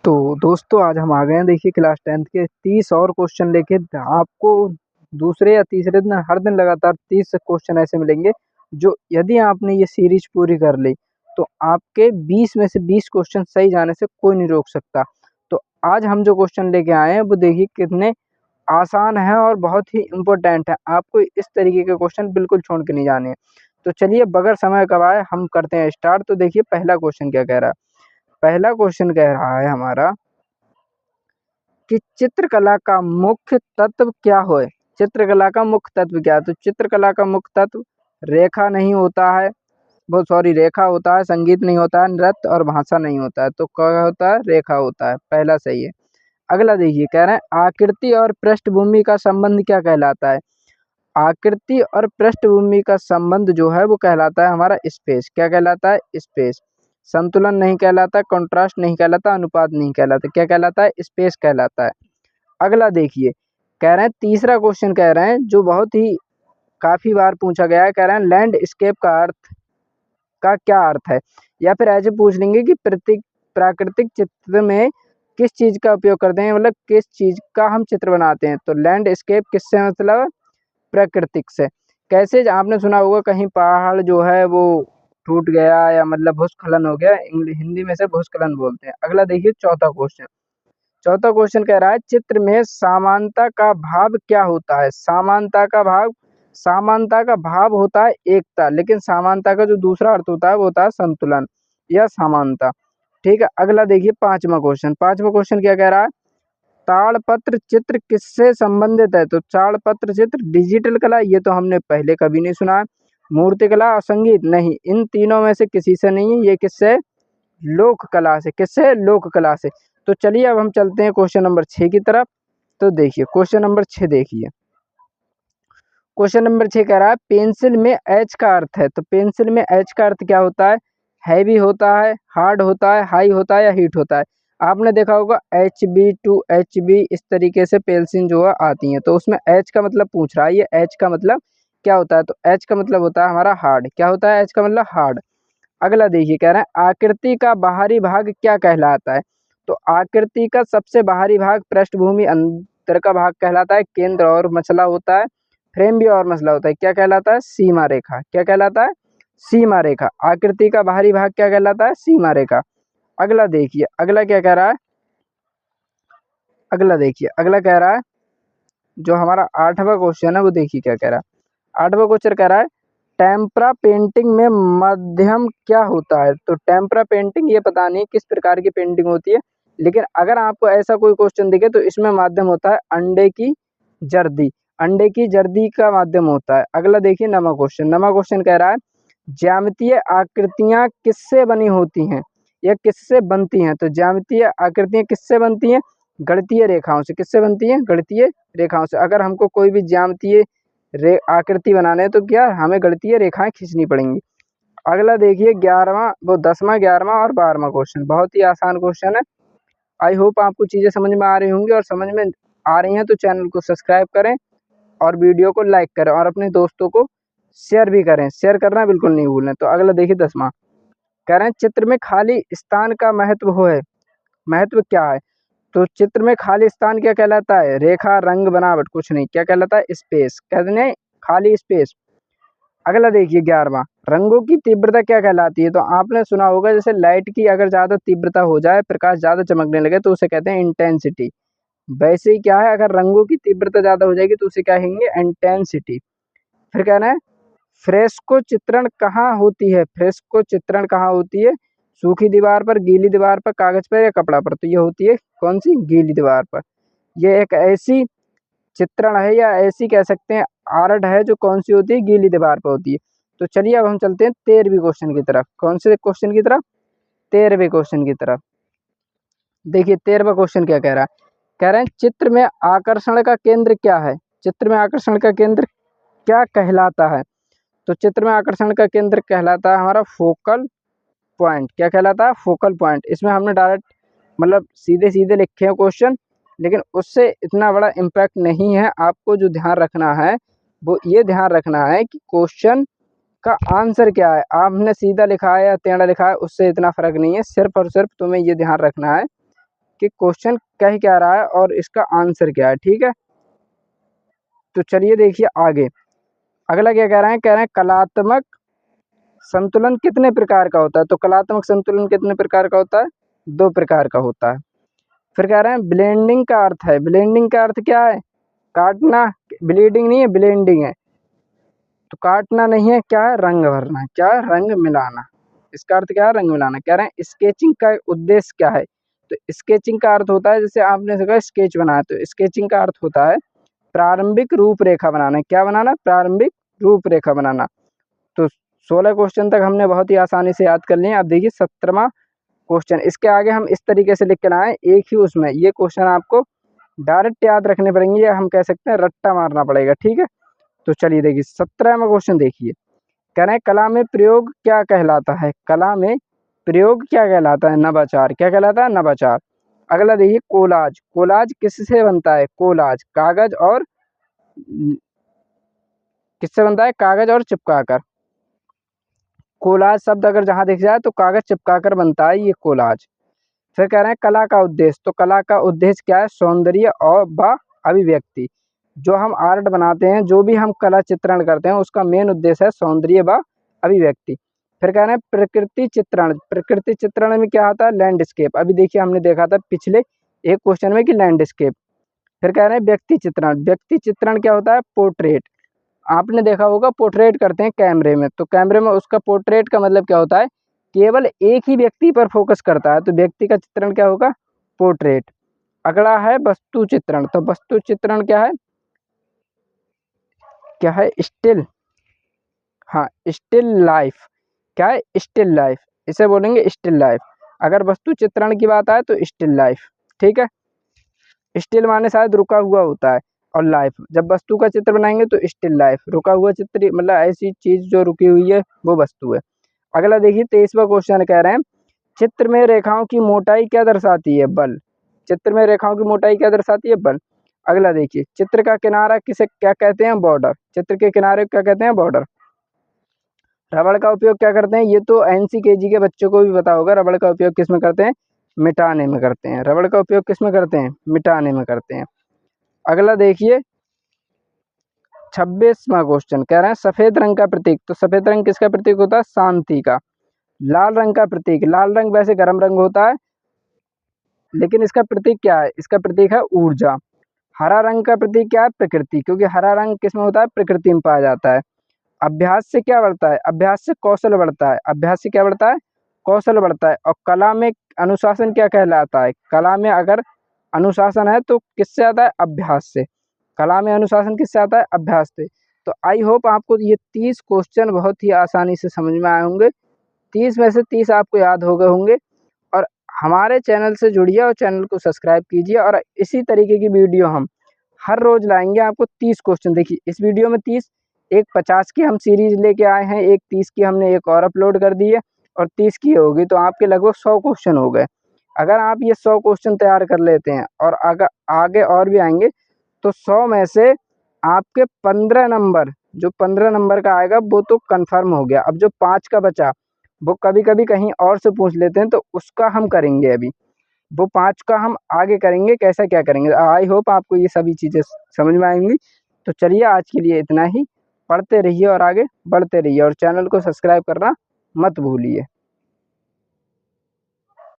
तो दोस्तों आज हम आ गए हैं देखिए क्लास 10th के 30 और क्वेश्चन लेके। आपको दूसरे या तीसरे दिन हर दिन लगातार 30 क्वेश्चन ऐसे मिलेंगे जो यदि आपने ये सीरीज पूरी कर ली तो आपके 20 में से 20 क्वेश्चन सही जाने से कोई नहीं रोक सकता। तो आज हम जो क्वेश्चन लेके आए हैं वो देखिए कितने आसान है और बहुत ही इम्पोर्टेंट है। आपको इस तरीके के क्वेश्चन बिल्कुल छोड़ के नहीं जाने हैं। तो चलिए बगैर समय गवाए हम करते हैं स्टार्ट। तो देखिए पहला क्वेश्चन क्या कह रहा है। पहला क्वेश्चन कह रहा है हमारा कि चित्रकला का मुख्य तत्व क्या है। चित्रकला का मुख्य तत्व क्या है। तो चित्रकला का मुख्य तत्व रेखा नहीं होता है, बहुत सॉरी रेखा होता है, संगीत नहीं होता है, नृत्य और भाषा नहीं होता है। तो क्या होता है, रेखा होता है। पहला सही है। अगला देखिए कह रहे हैं आकृति और पृष्ठभूमि का संबंध क्या कहलाता है। आकृति और पृष्ठभूमि का संबंध जो है वो कहलाता है हमारा स्पेस। क्या कहलाता है, स्पेस। संतुलन नहीं कहलाता, कंट्रास्ट नहीं कहलाता, अनुपात नहीं कहलाता, क्या कहलाता है, स्पेस कहलाता है। अगला देखिए कह रहे हैं तीसरा क्वेश्चन कह रहे हैं जो बहुत ही काफी बार पूछा गया है। कह रहे हैं लैंडस्केप का अर्थ का क्या अर्थ है, या फिर ऐसे पूछ लेंगे कि प्राकृतिक चित्र में किस चीज का उपयोग करते हैं, मतलब किस चीज का हम चित्र बनाते हैं। तो लैंडस्केप किससे मतलब प्राकृतिक से। कैसे आपने सुना होगा कहीं पहाड़ जो है वो टूट गया या मतलब भूस्खलन हो गया, हिंदी में से भूस्खलन बोलते हैं। अगला देखिए चौथा क्वेश्चन। चौथा क्वेश्चन कह रहा है चित्र में समानता का भाव क्या होता है। समानता का भाव, समानता का भाव होता है एकता, लेकिन समानता का जो दूसरा अर्थ होता है वो होता है संतुलन या समानता। ठीक है। अगला देखिए पांचवा क्वेश्चन। पांचवा क्वेश्चन क्या कह रहा है, ताड़पत्र चित्र किससे संबंधित है। तो ताड़पत्र चित्र डिजिटल कला, ये तो हमने पहले कभी नहीं सुना है। मूर्तिकला और संगीत नहीं, इन तीनों में से किसी से नहीं है। ये किससे, लोक कला से। किससे, लोक कला से। तो चलिए अब हम चलते हैं क्वेश्चन नंबर 6 की तरफ। तो देखिए क्वेश्चन नंबर 6 देखिए। क्वेश्चन नंबर 6 कह रहा है पेंसिल में एच का अर्थ है। तो पेंसिल में एच का अर्थ क्या होता है, हैवी होता है, हार्ड होता है, हाई होता है या हीट होता है। आपने देखा होगा HB2 HB इस तरीके से पेंसिल जो है आती हैं। तो उसमें एच का मतलब पूछ रहा है, ये एच का मतलब क्या होता है। तो एच का मतलब होता है हमारा हार्ड। क्या होता है एच का मतलब, हार्ड। अगला देखिए कह रहा है आकृति का बाहरी भाग क्या कहलाता है। तो आकृति का सबसे बाहरी भाग पृष्ठभूमि अंदर का भाग कहलाता है, केंद्र और मसला होता है, फ्रेम भी और मसला होता है। क्या कहलाता है, सीमा रेखा। क्या कहलाता है, सीमा रेखा। आकृति का बाहरी भाग क्या कहलाता है, सीमा रेखा। अगला देखिए अगला क्या कह रहा है। अगला देखिए अगला कह रहा है जो हमारा 8वां क्वेश्चन है वो देखिए क्या कह रहा है। 8वां क्वेश्चन कह रहा है टेम्परा पेंटिंग में माध्यम क्या होता है। तो टेम्परा पेंटिंग ये पता नहीं किस प्रकार की पेंटिंग होती है, लेकिन अगर आपको ऐसा कोई क्वेश्चन दिखे तो इसमें माध्यम होता है अंडे की जर्दी। अंडे की जर्दी का माध्यम होता है। अगला देखिए 9वां क्वेश्चन। 9वां क्वेश्चन कह रहा है ज्यामितीय आकृतियां किससे बनी होती हैं या किससे बनती हैं। तो ज्यामितीय आकृतियां किससे बनती हैं, गणितीय रेखाओं से। किससे बनती हैं, गणितीय रेखाओं से। अगर हमको कोई भी ज्यामितीय आकृति बनाने हैं तो क्या हमें गणितीय रेखाएं खींचनी पड़ेंगी। अगला देखिए 11वां, वो 10वां, 11वां और 12वां क्वेश्चन। बहुत ही आसान क्वेश्चन है। आई होप आपको चीजें समझ में आ रही होंगी, और समझ में आ रही हैं तो चैनल को सब्सक्राइब करें और वीडियो को लाइक करें और अपने दोस्तों को शेयर भी करें। शेयर करना बिल्कुल नहीं भूलें। तो अगला देखिए 10वां। कह रहे हैं चित्र में खाली स्थान का महत्व हो है, महत्व क्या है। तो चित्र में खाली स्थान क्या कहलाता है, रेखा, रंग, बनावट, कुछ नहीं। क्या कहलाता है, स्पेस। कहते हैं खाली स्पेस। अगला देखिए 11वां, रंगों की तीव्रता क्या कहलाती है। तो आपने सुना होगा जैसे लाइट की अगर ज्यादा तीव्रता हो जाए, प्रकाश ज्यादा चमकने लगे तो उसे कहते हैं इंटेंसिटी। वैसे ही क्या है, अगर रंगों की तीव्रता ज्यादा हो जाएगी तो उसे क्या कहेंगे, इंटेंसिटी। फिर कहना है फ्रेस्को चित्रण कहाँ होती है। फ्रेस्को चित्रण कहाँ होती है, सूखी दीवार पर, गीली दीवार पर, कागज पर या कपड़ा पर। तो ये होती है कौन सी, गीली दीवार पर। ये एक ऐसी चित्रण है या ऐसी कह सकते हैं आर्ट है जो कौन सी होती है, गीली दीवार पर होती है। तो चलिए अब हम चलते हैं 13वीं क्वेश्चन की तरफ। कौन से क्वेश्चन की तरफ, 13वें क्वेश्चन की तरफ। देखिए 13वां क्वेश्चन क्या कह रहा है। कह रहे हैं चित्र में आकर्षण का केंद्र क्या है। चित्र में आकर्षण का केंद्र क्या कहलाता है। तो चित्र में आकर्षण का केंद्र कहलाता है हमारा फोकल पॉइंट। क्या कहलाता है, फोकल पॉइंट। इसमें हमने डायरेक्ट मतलब सीधे सीधे लिखे हैं क्वेश्चन, लेकिन उससे इतना बड़ा इम्पैक्ट नहीं है। आपको जो ध्यान रखना है वो ये ध्यान रखना है कि क्वेश्चन का आंसर क्या है। आपने सीधा लिखा है या टेढ़ा लिखा है उससे इतना फर्क नहीं है। सिर्फ और सिर्फ तुम्हें ये ध्यान रखना है कि क्वेश्चन कह क्या रहा है और इसका आंसर क्या है। ठीक है, तो चलिए देखिए आगे। अगला क्या कह रहे हैं कलात्मक संतुलन कितने प्रकार का होता है। तो कलात्मक संतुलन कितने प्रकार का होता है, 2 प्रकार का होता है। फिर कह रहे हैं ब्लेंडिंग का अर्थ है, ब्लेंडिंग का अर्थ क्या है, काटना, ब्लीडिंग नहीं है ब्लेंडिंग है, तो काटना नहीं है, क्या है, रंग भरना, क्या है, रंग मिलाना। इसका अर्थ क्या है, रंग मिलाना। कह रहे हैं स्केचिंग का उद्देश्य क्या है, तो स्केचिंग का अर्थ होता है, जैसे आपने देखा स्केच बनाया, तो स्केचिंग का अर्थ होता है प्रारंभिक रूपरेखा बनाना। क्या बनाना, प्रारंभिक रूपरेखा बनाना। तो 16 क्वेश्चन तक हमने बहुत ही आसानी से याद कर लिए। अब देखिए 17वां क्वेश्चन, इसके आगे हम इस तरीके से लिख के लाए एक ही उसमें, ये क्वेश्चन आपको डायरेक्ट याद रखने पड़ेंगे या हम कह सकते हैं रट्टा मारना पड़ेगा। ठीक है, तो चलिए देखिए 17वां क्वेश्चन देखिए। कह रहे हैं कला में प्रयोग क्या कहलाता है, कला में प्रयोग क्या कहलाता है, नवाचार। क्या कहलाता है, नवाचार। अगला देखिए कोलाज, कोलाज किससे बनता है, कोलाज कागज और किससे बनता है, कागज और चिपकाकर। कोलाज शब्द अगर जहां दिख जाए तो कागज चिपकाकर बनता है ये कोलाज। फिर कह रहे हैं कला का उद्देश्य, तो कला का उद्देश्य क्या है, सौंदर्य और व अभिव्यक्ति। जो हम आर्ट बनाते हैं, जो भी हम कला चित्रण करते हैं, उसका मेन उद्देश्य है सौंदर्य व अभिव्यक्ति। फिर कह रहे हैं प्रकृति चित्रण, प्रकृति चित्रण में क्या आता है, लैंडस्केप। अभी देखिए हमने देखा था पिछले एक क्वेश्चन में कि लैंडस्केप। फिर कह रहे हैं व्यक्ति चित्रण, व्यक्ति चित्रण क्या होता है, पोर्ट्रेट। आपने देखा होगा पोर्ट्रेट करते हैं कैमरे में, तो कैमरे में उसका पोर्ट्रेट का मतलब क्या होता है, केवल एक ही व्यक्ति पर फोकस करता है, तो व्यक्ति का चित्रण क्या होगा, पोर्ट्रेट। अगला है वस्तु चित्रण, तो वस्तु चित्रण क्या है, क्या है, स्टिल, हाँ स्टिल लाइफ। क्या है, स्टिल लाइफ, इसे बोलेंगे स्टिल लाइफ। अगर वस्तु चित्रण की बात आए तो स्टिल लाइफ। ठीक है, स्टिल माने शायद रुका हुआ होता है, और लाइफ, जब वस्तु का चित्र बनाएंगे तो स्टिल लाइफ, रुका हुआ चित्र मतलब ऐसी चीज जो रुकी हुई है वो वस्तु है। अगला देखिए 23वां क्वेश्चन कह रहे हैं चित्र में रेखाओं की मोटाई क्या दर्शाती है, बल। चित्र में रेखाओं की मोटाई क्या दर्शाती है, बल। अगला देखिए चित्र का किनारा किसे क्या कहते हैं, बॉर्डर। चित्र के किनारे क्या कहते हैं, बॉर्डर। रबड़ का उपयोग क्या करते हैं, ये तो एनसीकेजी के बच्चों को भी पता होगा, रबड़ का उपयोग किस में करते हैं, मिटाने में करते हैं। रबड़ का उपयोग किस में करते हैं, मिटाने में करते हैं। अगला देखिए 26वां क्वेश्चन कह रहे हैं सफेद रंग का प्रतीक, तो सफेद रंग किसका प्रतीक होता है, शांति का। लाल रंग का प्रतीक, लाल रंग वैसे गर्म रंग होता है, लेकिन इसका प्रतीक क्या है, इसका प्रतीक है ऊर्जा। हरा रंग का प्रतीक क्या है, प्रकृति, क्योंकि हरा रंग किसमें होता है, प्रकृति में पाया जाता है। अभ्यास से क्या बढ़ता है, अभ्यास से कौशल बढ़ता है, अभ्यास से क्या बढ़ता है, कौशल बढ़ता है। और कला में अनुशासन क्या कहलाता है, कला में अगर अनुशासन है तो किससे आता है, अभ्यास से। कला में अनुशासन किससे आता है, अभ्यास से। तो आई होप आपको ये 30 क्वेश्चन बहुत ही आसानी से समझ में आए होंगे, 30 में से 30 आपको याद हो गए होंगे। और हमारे चैनल से जुड़िए और चैनल को सब्सक्राइब कीजिए, और इसी तरीके की वीडियो हम हर रोज लाएंगे आपको। 30 क्वेश्चन देखिए इस वीडियो में 30, एक 50 की हम सीरीज लेके आए हैं, एक 30 की हमने एक और अपलोड कर दी है, और 30 की होगी, तो आपके लगभग 100 क्वेश्चन हो गए। अगर आप ये 100 क्वेश्चन तैयार कर लेते हैं और अगर आगे और भी आएंगे, तो 100 में से आपके 15 नंबर, जो 15 नंबर का आएगा वो तो कंफर्म हो गया। अब जो 5 का बचा, वो कभी कभी कहीं और से पूछ लेते हैं, तो उसका हम करेंगे अभी, वो 5 का हम आगे करेंगे, कैसा क्या करेंगे। आई होप आपको ये सभी चीज़ें समझ में आएंगी। तो चलिए आज के लिए इतना ही, पढ़ते रहिए और आगे बढ़ते रहिए, और चैनल को सब्सक्राइब करना मत भूलिए।